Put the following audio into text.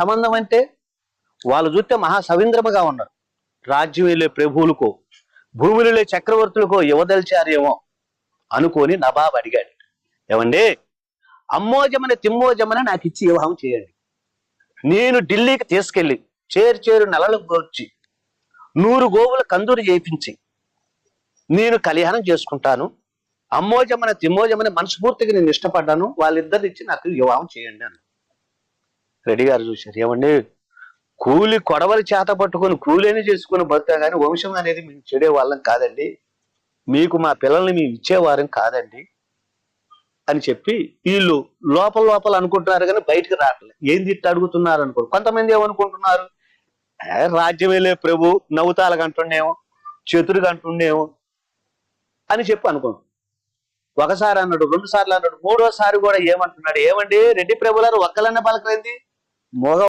సంబంధం అంటే వాళ్ళు చూస్తే మహా సవీంద్రముగా ఉన్నారు. రాజ్యం వెళ్ళే ప్రభువులకో భూములలో చక్రవర్తులకో యువదల్చారేమో అనుకొని నవాబు అడిగాడు, ఏమండి అమ్మోజమన తిమ్మోజమన నాకు ఇచ్చి వివాహం చేయండి. నేను ఢిల్లీకి తీసుకెళ్ళి చేరు నెలలకు వచ్చి 100 గోవుల కందూరు చేయించి నేను కళ్యాణం చేసుకుంటాను. అమ్మోజమన తిమ్మోజమన మనస్ఫూర్తిగా నేను ఇష్టపడ్డాను, వాళ్ళిద్దరు ఇచ్చి నాకు వివాహం చేయండి అన్న. రెడ్డి గారు చూశారు, ఏమండి కూలి కొడవలి చేత పట్టుకొని కూలీని చేసుకుని బతుకా కానీ వంశం అనేది మేము చెడే వాళ్ళం కాదండి, మీకు మా పిల్లల్ని మేము ఇచ్చేవారం కాదండి అని చెప్పి వీళ్ళు లోపల అనుకుంటున్నారు కానీ బయటకు రావట్లేదు. ఏంది ఇట్లా అడుగుతున్నారు అనుకో. కొంతమంది ఏమనుకుంటున్నారు, రాజ్యం వెళ్ళే ప్రభు నవ్వుతాలకు అంటుండేమో, చతురుగా అంటుండేమో అని చెప్పి అనుకుంటాం. ఒకసారి అన్నాడు, 2 సార్లు అన్నాడు, 3వ సారి కూడా ఏమంటున్నాడు, ఏమండి రెడ్డి ప్రభులారు ఒక్కలన్న పలకలేంది, మోగ